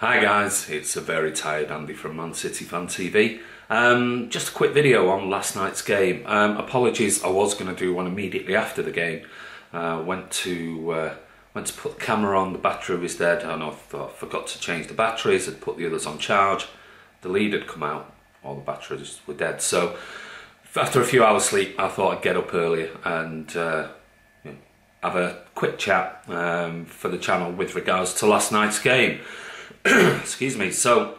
Hi guys, it's a very tired Andy from mcfcfantv. Just a quick video on last night's game. Apologies, I was going to do one immediately after the game. Went to put the camera on, the battery was dead, and I forgot to change the batteries. I'd put the others on charge. The lead had come out, all the batteries were dead. So after a few hours sleep, I thought I'd get up earlier and have a quick chat for the channel with regards to last night's game. Excuse me. So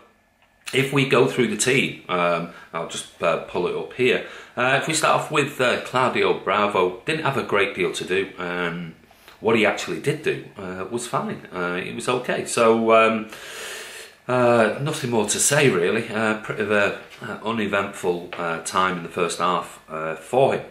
if we go through the team, I'll just pull it up here. If we start off with Claudio Bravo, didn't have a great deal to do. What he actually did do was fine. It was okay. So nothing more to say really. Pretty of a uneventful time in the first half for him.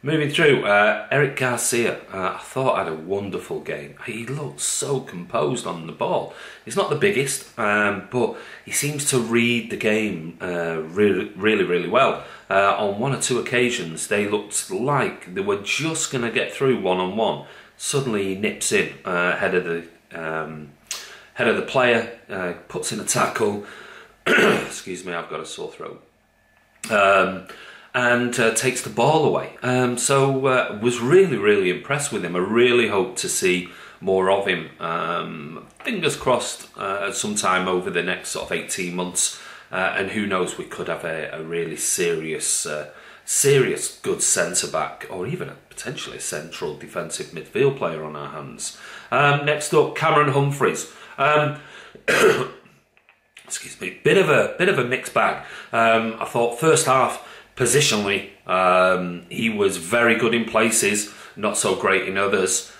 Moving through, Eric Garcia, I thought had a wonderful game. He looked so composed on the ball. He's not the biggest, but he seems to read the game really well. On one or two occasions, they looked like they were just going to get through one-on-one. Suddenly he nips in head of the player, puts in a tackle. Excuse me, I've got a sore throat. And takes the ball away. So was really impressed with him. I really hope to see more of him. Fingers crossed sometime over the next sort of 18 months. And who knows, we could have a really serious good centre-back, or even potentially a central defensive midfield player on our hands. Next up, Cameron Humphreys. Excuse me, bit of a mixed bag. I thought first half, positionally, he was very good in places, not so great in others.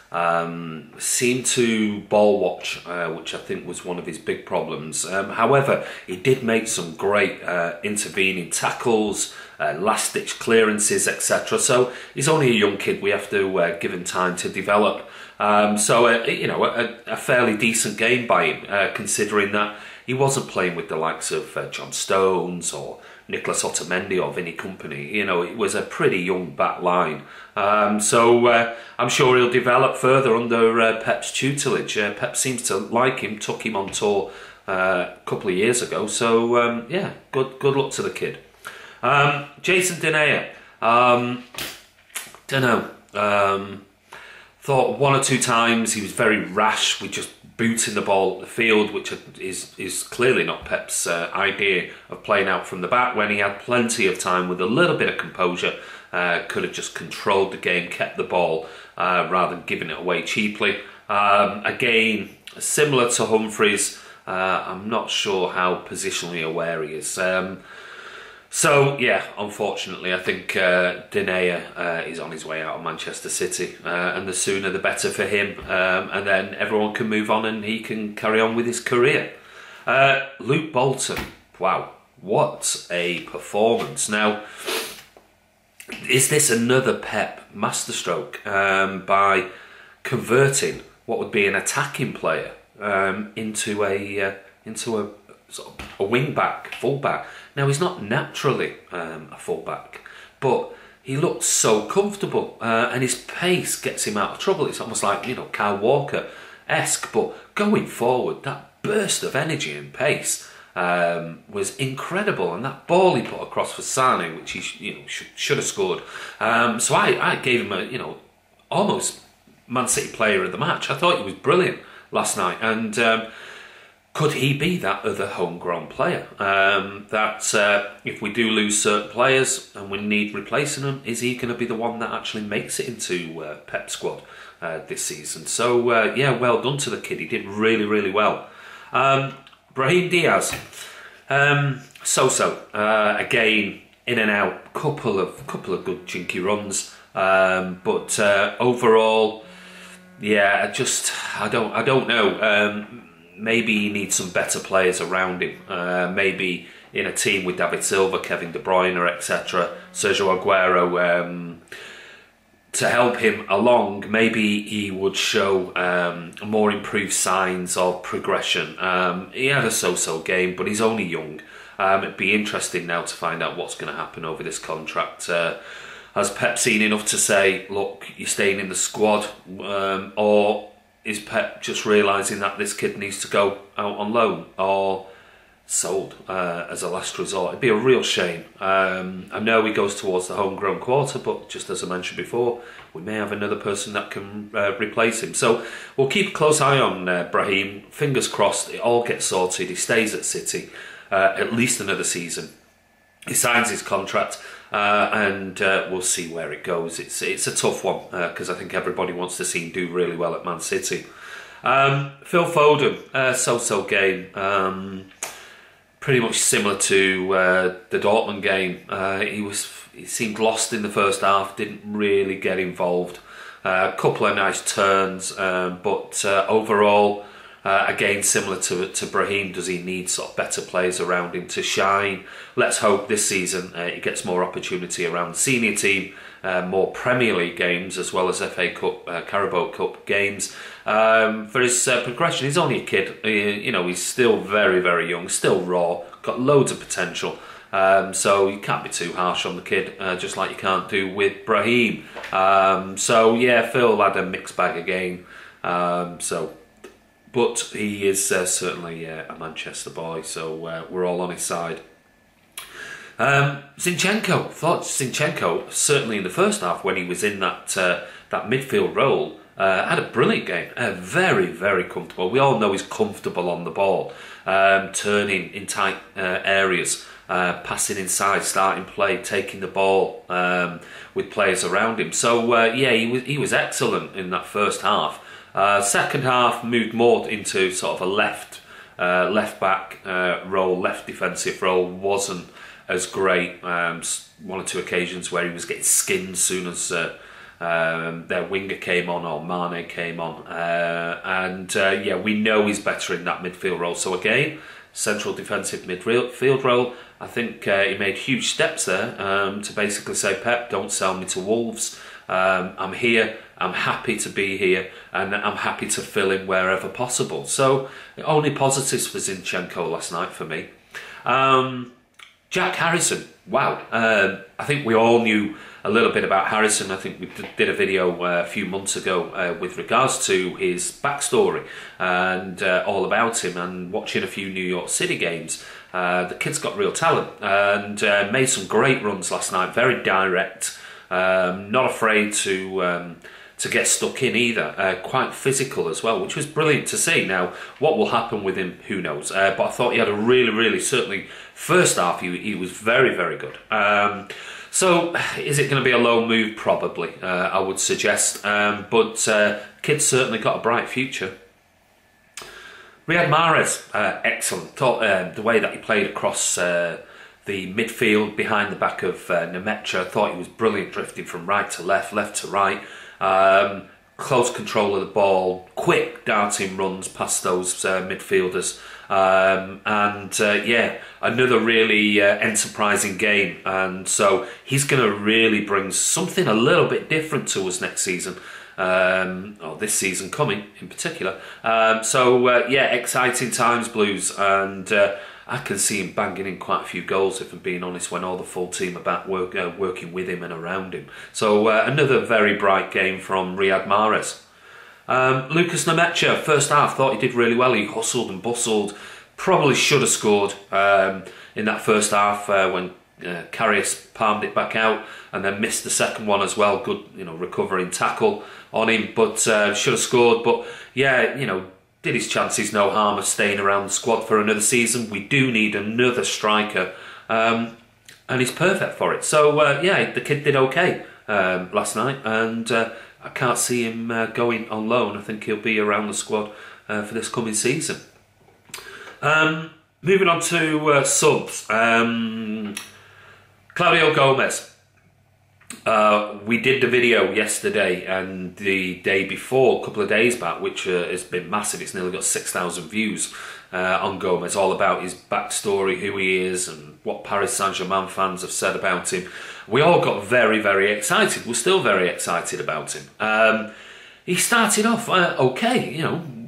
Seemed to ball watch, which I think was one of his big problems. However, he did make some great intervening tackles, last-ditch clearances, etc. So he's only a young kid. We have to give him time to develop. So a fairly decent game by him, considering that he wasn't playing with the likes of John Stones or Nicholas Otamendi or Vinny Company. You know, it was a pretty young back line. So I'm sure he'll develop further under Pep's tutelage. Pep seems to like him, took him on tour a couple of years ago. So yeah, good luck to the kid. Jason Denayer, don't know. Thought one or two times he was very rash with just booting the ball at the field, which is clearly not Pep's idea of playing out from the back, when he had plenty of time with a little bit of composure. Could have just controlled the game, kept the ball, rather than giving it away cheaply. Again, similar to Humphreys, I'm not sure how positionally aware he is. So yeah, unfortunately, I think Denayer is on his way out of Manchester City, and the sooner the better for him, and then everyone can move on and he can carry on with his career. Luke Bolton, wow, what a performance. Now, is this another Pep masterstroke by converting what would be an attacking player into a sort of a wing back, full back? Now, he's not naturally a full back, but he looks so comfortable, and his pace gets him out of trouble. It's almost like, you know, Kyle Walker-esque, but going forward, that burst of energy and pace was incredible, and that ball he put across for Sane, which he should have scored. So I gave him a almost Man City player of the match. I thought he was brilliant last night, and could he be that other homegrown player? That if we do lose certain players and we need replacing them, is he going to be the one that actually makes it into Pep's squad this season? So yeah, well done to the kid. He did really well. Brahim Diaz, so-so. Again, in and out. Couple of good jinky runs, but overall, yeah, I don't know. Maybe he needs some better players around him. Maybe in a team with David Silva, Kevin De Bruyne, etc., Sergio Aguero, to help him along. Maybe he would show more improved signs of progression. He had a so-so game, but he's only young. It'd be interesting now to find out what's going to happen over this contract. Has Pep seen enough to say, look, you're staying in the squad, or is Pep just realising that this kid needs to go out on loan or sold as a last resort? It'd be a real shame. I know he goes towards the homegrown quarter, but just as I mentioned before, we may have another person that can replace him. So we'll keep a close eye on Brahim. Fingers crossed it all gets sorted. He stays at City at least another season. He signs his contract and we'll see where it goes. It's a tough one because I think everybody wants to see him do really well at Man City. Phil Foden, so-so game. Pretty much similar to the Dortmund game. He seemed lost in the first half, didn't really get involved. A couple of nice turns, but overall, again, similar to Brahim, does he need sort of better players around him to shine? Let's hope this season he gets more opportunity around the senior team, more Premier League games, as well as FA Cup, Carabao Cup games. For his progression, he's only a kid. He's still very, very young, still raw, got loads of potential. So you can't be too harsh on the kid, just like you can't do with Brahim. So yeah, Phil had a mixed bag again. But he is certainly a Manchester boy, so we're all on his side. Zinchenko, thought Zinchenko, certainly in the first half when he was in that midfield role, had a brilliant game. Very, very comfortable. We all know he's comfortable on the ball, turning in tight areas, passing inside, starting play, taking the ball with players around him. So yeah, he was excellent in that first half. Second half moved more into sort of a left back role, left defensive role. Wasn't as great. One or two occasions where he was getting skinned as soon as their winger came on or Mane came on. Yeah, we know he's better in that midfield role. So again, central defensive midfield role. I think he made huge steps there to basically say, Pep, don't sell me to Wolves. I'm here, I'm happy to be here, and I'm happy to fill in wherever possible. So, only positives for Zinchenko last night for me. Jack Harrison, wow. I think we all knew a little bit about Harrison. I think we did a video a few months ago with regards to his backstory and all about him, and watching a few New York City games. The kid's got real talent and made some great runs last night, very direct. Not afraid to get stuck in either. Quite physical as well, which was brilliant to see. Now, what will happen with him, who knows? But I thought he had a really, certainly first half, he was very, very good. So, is it going to be a low move? Probably, I would suggest. But kid's certainly got a bright future. Riyad Mahrez, excellent. Thought the way that he played across the midfield behind the back of Nemecha, thought he was brilliant, drifting from right to left, left to right. Close control of the ball, quick darting runs past those midfielders. Yeah, another really enterprising game. And so he's going to really bring something a little bit different to us next season. Or this season coming in particular. Yeah, exciting times, Blues. And I can see him banging in quite a few goals, if I'm being honest, when all the full team are back working with him and around him. So another very bright game from Riyad Mahrez. Lucas Nemecha, first half, thought he did really well. He hustled and bustled. Probably should have scored in that first half when Karius palmed it back out, and then missed the second one as well. Good, recovering tackle on him, but should have scored. But yeah, did his chances no harm of staying around the squad for another season. We do need another striker, and he's perfect for it. So yeah, the kid did okay last night, and I can't see him going on loan. I think he'll be around the squad for this coming season. Moving on to subs. Claudio Gomez. We did the video yesterday and the day before, a couple of days back, which has been massive. It's nearly got 6,000 views on Gomez, all about his backstory, who he is, and what Paris Saint-Germain fans have said about him. We all got very, very excited. We're still very excited about him. He started off okay,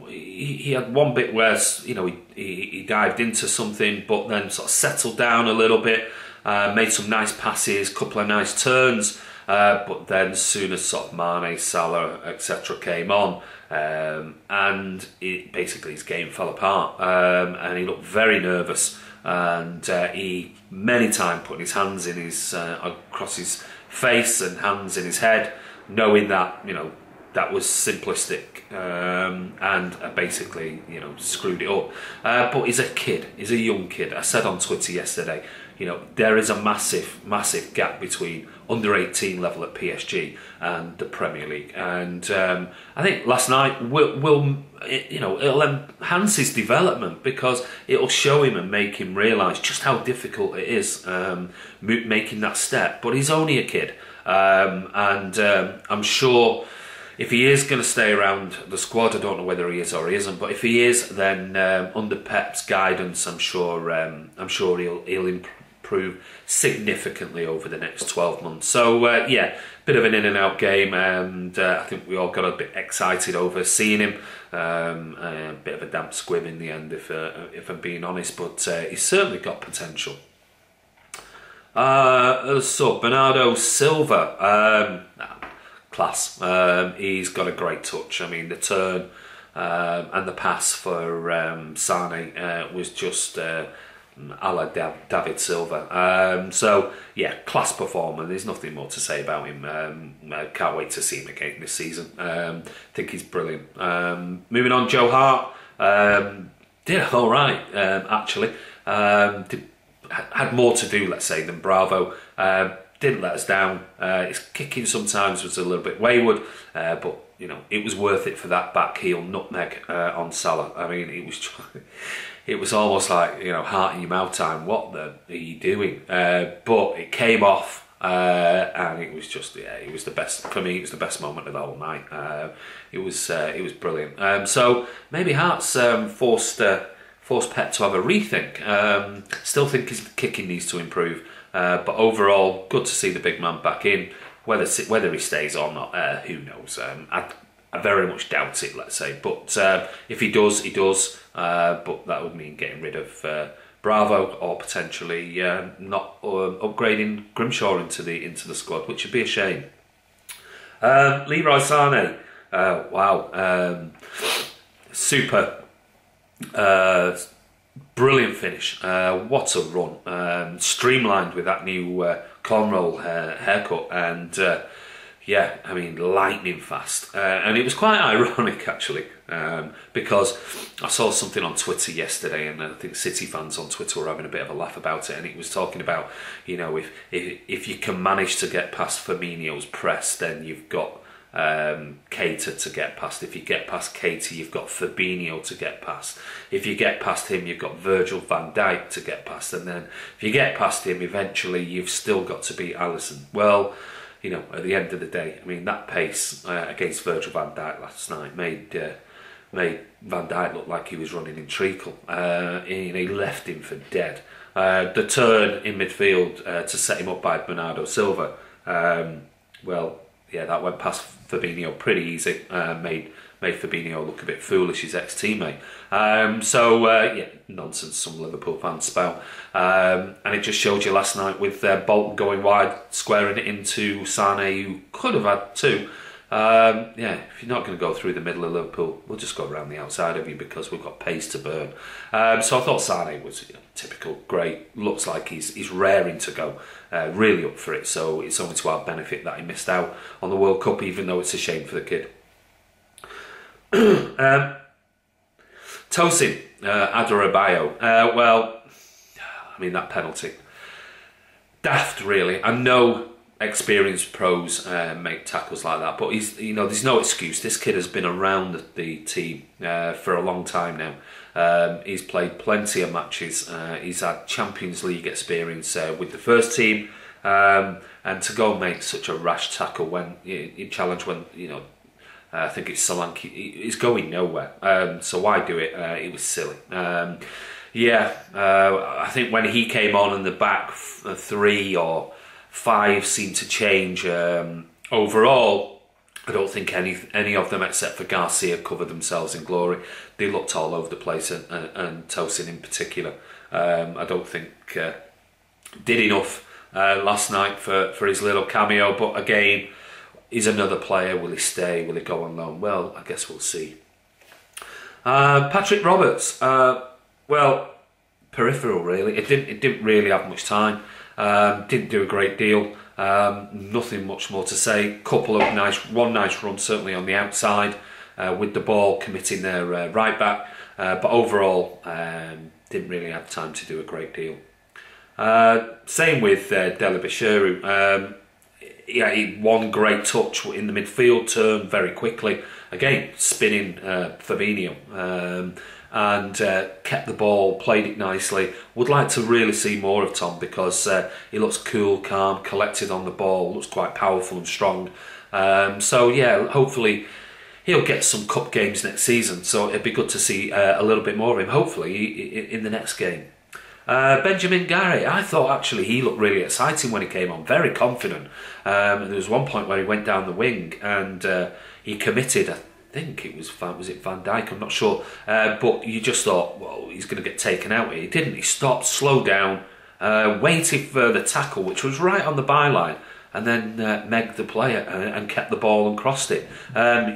he had one bit where he dived into something, but then sort of settled down a little bit. Made some nice passes, couple of nice turns, But then soon as sort of Mane, Salah, etc. came on, and basically his game fell apart, and he looked very nervous, and he many times put his hands in his across his face and hands in his head, knowing that that was simplistic, and basically screwed it up. But he's a kid, he's a young kid. I said on Twitter yesterday, there is a massive gap between under 18 level at PSG and the Premier League, and I think last night it'll enhance his development, because it'll show him and make him realise just how difficult it is making that step. But he's only a kid, and I'm sure if he is going to stay around the squad, I don't know whether he is or he isn't, but if he is, then under Pep's guidance, I'm sure he'll improve significantly over the next 12 months. So yeah, bit of an in and out game, and I think we all got a bit excited over seeing him. A bit of a damp squib in the end, if I'm being honest, but he's certainly got potential. So Bernardo Silva, class. He's got a great touch. I mean, the turn and the pass for Sane was just a la David Silva. So yeah, class performer. There's nothing more to say about him. I can't wait to see him again this season. I think he's brilliant. Moving on, Joe Hart did all right, actually. Had more to do, let's say, than Bravo. Didn't let us down. His kicking sometimes was a little bit wayward, but it was worth it for that back heel nutmeg on Salah. I mean, it was almost like heart in your mouth time. What are you doing? But it came off, and it was just it was the best for me. It was the best moment of the whole night. It was brilliant. So maybe Hart's forced Pep to have a rethink. Still think his kicking needs to improve. But overall, good to see the big man back in. Whether he stays or not, who knows? I very much doubt it, let's say. But if he does, he does. But that would mean getting rid of Bravo, or potentially not upgrading Grimshaw into the squad, which would be a shame. Leroy Sané, wow, super. Brilliant finish. What a run. Streamlined with that new cornrow haircut, and yeah, I mean, lightning fast. And it was quite ironic, actually, because I saw something on Twitter yesterday, and I think City fans on Twitter were having a bit of a laugh about it, and it was talking about, if you can manage to get past Firmino's press, then you've got Keita to get past. If you get past Keita, you've got Fabinho to get past. If you get past him, you've got Virgil van Dijk to get past, and then if you get past him, eventually you've still got to beat Alisson. Well, at the end of the day, I mean, that pace against Virgil van Dijk last night made Van Dijk look like he was running in treacle. He left him for dead. The turn in midfield to set him up by Bernardo Silva, well, yeah, that went past Fabinho pretty easy. Made Fabinho look a bit foolish, his ex-teammate. Yeah, nonsense some Liverpool fans spout. And it just showed you last night with Bolton going wide, squaring it into Sane, who could have had two. Yeah, if you're not going to go through the middle of Liverpool, we'll just go around the outside of you, because we've got pace to burn. So I thought Sane was typical, great. Looks like he's raring to go, really up for it. So it's only to our benefit that he missed out on the World Cup, even though it's a shame for the kid. Tosin Adarabioyo. Well, I mean, that penalty, daft, really. I know experienced pros make tackles like that, but there's no excuse. This kid has been around the team for a long time now. He's played plenty of matches. He's had Champions League experience with the first team, and to go and make such a rash tackle when you challenge when I think it's Solanke, he's going nowhere. So why do it? It was silly. Yeah, I think when he came on and the back three or five seemed to change, overall, I don't think any of them except for Garcia covered themselves in glory. They looked all over the place, and Tosin in particular, I don't think did enough last night for his little cameo. But again, he's another player. Will he stay? Will he go on loan? Well, I guess we'll see. Patrick Roberts, well, peripheral really. It didn't really have much time. Didn't do a great deal. Nothing much more to say. One nice run certainly on the outside with the ball, committing their right back. But overall, didn't really have time to do a great deal. Same with Delabashiru. Yeah, he one great touch in the midfield, turned very quickly. Again, spinning Fabinho, and kept the ball, played it nicely. Would like to really see more of Tom because he looks cool, calm, collected on the ball, looks quite powerful and strong. So yeah, hopefully he'll get some cup games next season. So it'd be good to see a little bit more of him, hopefully, in the next game. Benjamin Garrett, I thought actually he looked really exciting when he came on, very confident. There was one point where he went down the wing and he committed, I think it was Van Dijk, I'm not sure, but you just thought, well, he's going to get taken out here. He didn't, he stopped, slowed down, waited for the tackle, which was right on the byline, and then megged the player and kept the ball and crossed it.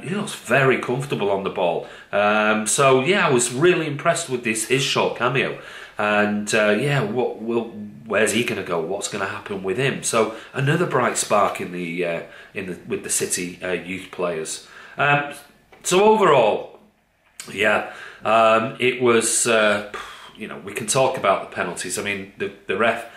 He looks very comfortable on the ball. So yeah, I was really impressed with his short cameo. And yeah, where's he going to go? What's going to happen with him? So another bright spark with the City youth players. So overall, yeah, it was. We can talk about the penalties. I mean, the ref.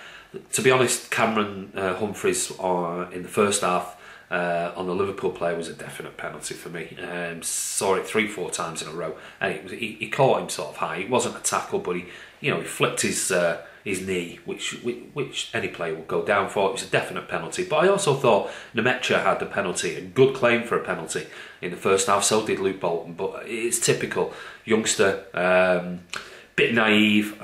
To be honest, Cameron Humphreys in the first half on the Liverpool player was a definite penalty for me. Saw it 3-4 times in a row, and he caught him sort of high. It wasn't a tackle, but he flicked his knee, which any player would go down for. It was a definite penalty. But I also thought Nemecha had the penalty, a good claim for a penalty in the first half. So did Luke Bolton, but it's typical youngster, bit naive.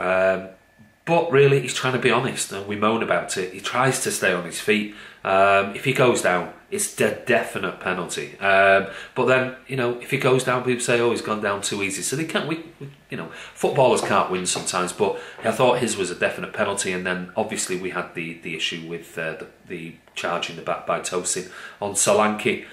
But really, he's trying to be honest, and we moan about it. He tries to stay on his feet. If he goes down, it's a definite penalty. But then, if he goes down, people say, "Oh, he's gone down too easy." So they can't. Footballers can't win sometimes. But I thought his was a definite penalty. And then, obviously, we had the issue with the charge in the back by Tosin on Solanke.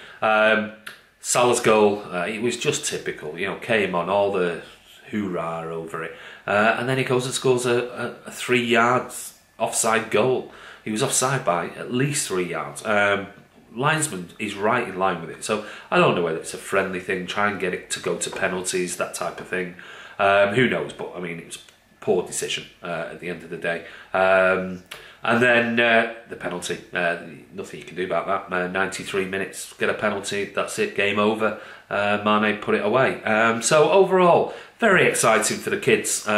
Salah's goal, it was just typical. Came on all the hoorah over it. And then he goes and scores a 3 yards offside goal. He was offside by at least 3 yards. Linesman is right in line with it. So I don't know whether it's a friendly thing, try and get it to go to penalties, that type of thing. Who knows? But I mean, it was a poor decision at the end of the day. And then the penalty, nothing you can do about that. 93 minutes, get a penalty, that's it, game over. Mane put it away. So overall, very exciting for the kids.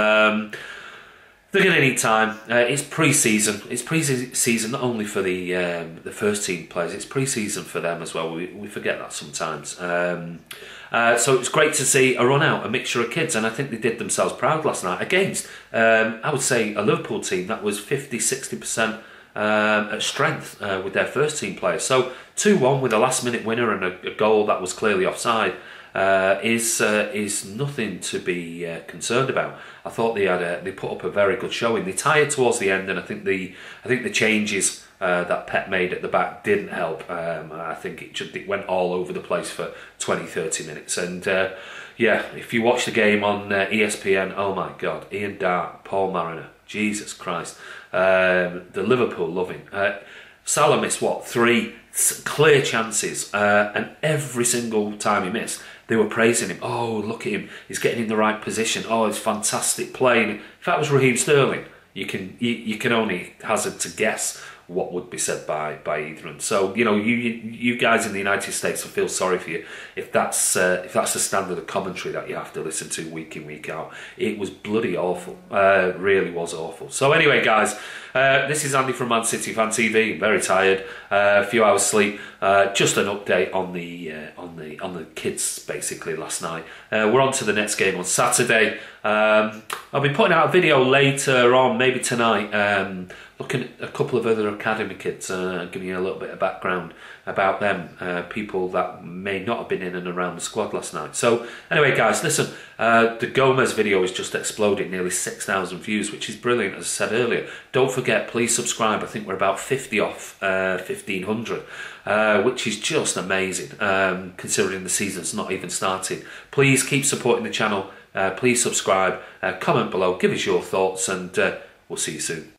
They're going to need time. It's pre-season. It's pre-season not only for the first team players. It's pre-season for them as well. We forget that sometimes. So it's great to see a run out, a mixture of kids, and I think they did themselves proud last night against, I would say, a Liverpool team that was 50-60% at strength with their first team players. So 2-1 with a last-minute winner and a goal that was clearly offside. Is nothing to be concerned about. I thought they put up a very good showing. They tired towards the end, and I think the changes that Pep made at the back didn't help. I think it went all over the place for 20-30 minutes. And yeah, if you watch the game on ESPN, oh my God, Ian Dart, Paul Mariner, Jesus Christ, the Liverpool loving. Salah missed 3 clear chances, and every single time he missed, they were praising him. Oh, look at him, he's getting in the right position. Oh, it's fantastic playing. If that was Raheem Sterling, you can only hazard to guess what would be said by either of them. So you guys in the United States will feel sorry for you if that's the standard of commentary that you have to listen to week in, week out. It was bloody awful. Really was awful. So anyway, guys, this is Andy from mcfcfantv. I'm very tired. A few hours sleep. Just an update on the kids basically last night. We're on to the next game on Saturday. I'll be putting out a video later on, maybe tonight, looking at a couple of other academy kids, giving you a little bit of background about them, people that may not have been in and around the squad last night. So anyway, guys, listen, the Gomez video has just exploded, nearly 6,000 views, which is brilliant, as I said earlier. Don't forget, please subscribe. I think we're about 50 off 1,500, which is just amazing, considering the season's not even started. Please keep supporting the channel. Please subscribe, comment below, give us your thoughts, and we'll see you soon.